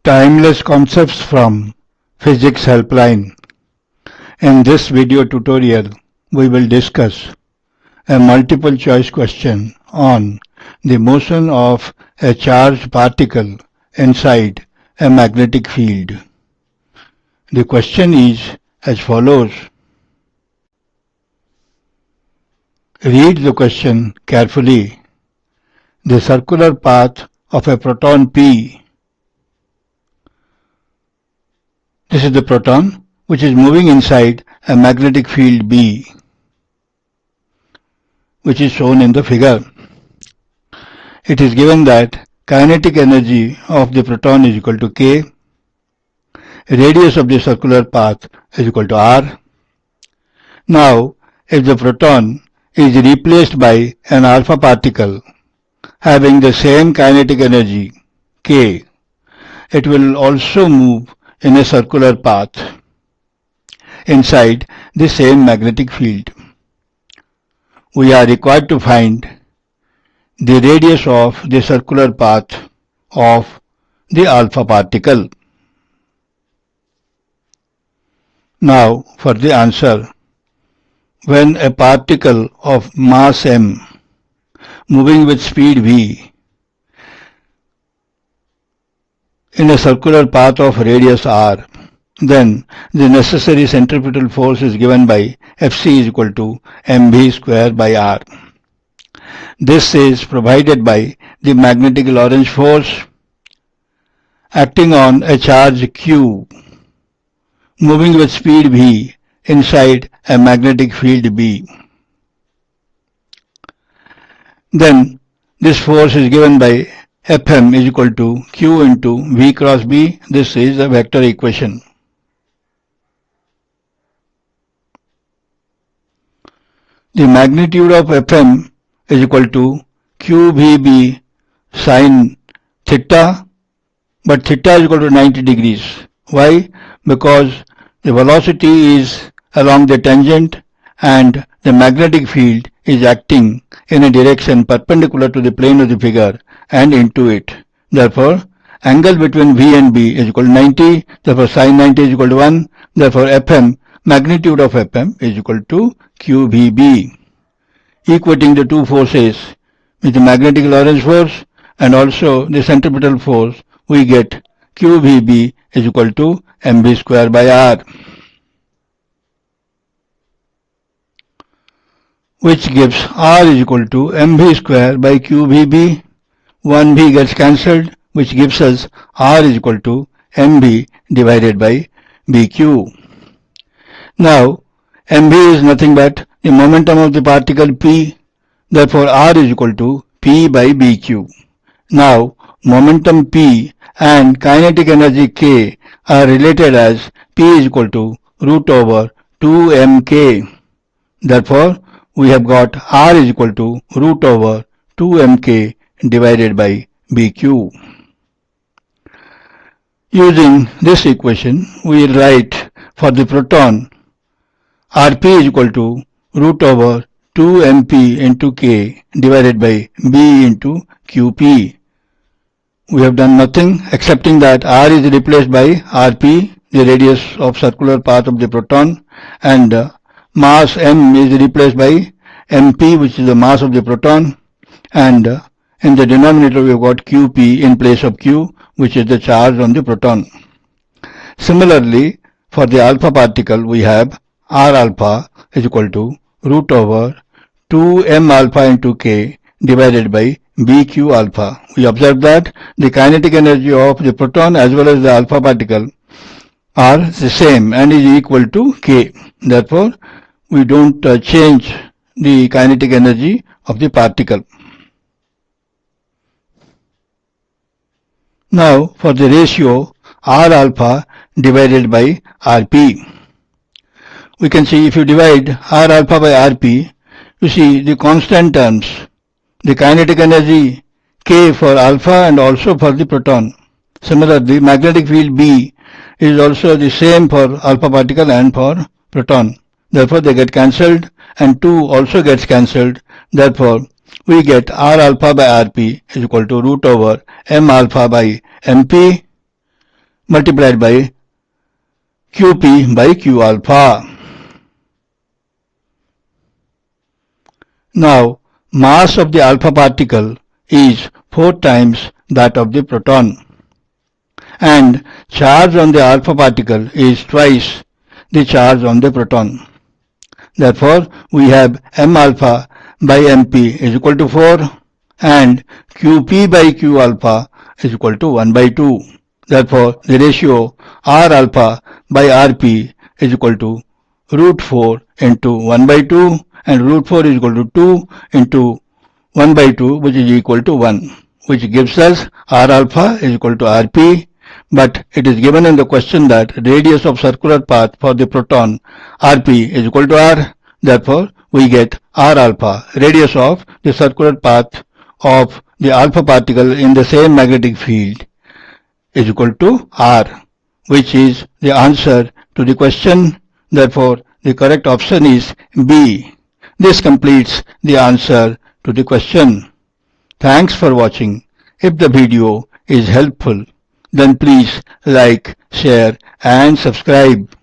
Timeless concepts from Physics Helpline. In this video tutorial, we will discuss a multiple choice question on the motion of a charged particle inside a magnetic field. The question is as follows. Read the question carefully. The circular path of a proton P. This is the proton which is moving inside a magnetic field B, which is shown in the figure. It is given that kinetic energy of the proton is equal to K, radius of the circular path is equal to R. Now, if the proton is replaced by an alpha particle having the same kinetic energy K, it will also move in a circular path inside the same magnetic field. We are required to find the radius of the circular path of the alpha particle. Now for the answer. When a particle of mass m moving with speed v in a circular path of radius r, then the necessary centripetal force is given by Fc is equal to mv square by r. This is provided by the magnetic Lorentz force acting on a charge q moving with speed v inside a magnetic field B. Then this force is given by Fm is equal to q into v cross b. This is a vector equation. The magnitude of Fm is equal to qvb sine theta, but theta is equal to 90 degrees. Why? Because the velocity is along the tangent and the magnetic field is acting in a direction perpendicular to the plane of the figure and into it. Therefore, angle between V and B is equal to 90. Therefore, sine 90 is equal to 1. Therefore, Fm, magnitude of Fm is equal to qvb. Equating the two forces with the magnetic Lorentz force and also the centripetal force, we get qvb is equal to mv square by r, which gives r is equal to mv square by qvb. 1v gets cancelled, which gives us r is equal to mv divided by bq. Now, mv is nothing but the momentum of the particle p. Therefore, r is equal to p by bq. Now, momentum p and kinetic energy k are related as p is equal to root over 2mk. Therefore, we have got r is equal to root over 2mk divided by bq. Using this equation, we will write for the proton rp is equal to root over 2mp into k divided by b into qp. We have done nothing excepting that r is replaced by rp, the radius of circular path of the proton, and mass m is replaced by mp, which is the mass of the proton, and in the denominator we have got qp in place of q, which is the charge on the proton. Similarly, for the alpha particle we have r alpha is equal to root over 2m alpha into k divided by bq alpha. We observe that the kinetic energy of the proton as well as the alpha particle are the same and is equal to k. Therefore, we don't change the kinetic energy of the particle. Now, for the ratio r alpha divided by rp, we can see if you divide r alpha by rp, you see the constant terms, the kinetic energy k for alpha and also for the proton. Similarly, magnetic field B is also the same for alpha particle and for proton. Therefore, they get cancelled and 2 also gets cancelled. Therefore, we get r alpha by rp is equal to root over m alpha by mp, multiplied by Qp by Q alpha. Now, mass of the alpha particle is 4 times that of the proton, and charge on the alpha particle is twice the charge on the proton. Therefore, we have m alpha by mp is equal to 4 and Qp by Q alpha is equal to 1 by 2. Therefore, the ratio R alpha by Rp is equal to root 4 into 1 by 2, and root 4 is equal to 2 into 1 by 2, which is equal to 1, which gives us R alpha is equal to Rp. But it is given in the question that radius of circular path for the proton Rp is equal to R. Therefore, we get R alpha, radius of the circular path of the alpha particle in the same magnetic field, is equal to R, which is the answer to the question. Therefore, the correct option is B. This completes the answer to the question. Thanks for watching. If the video is helpful, then please like, share and subscribe.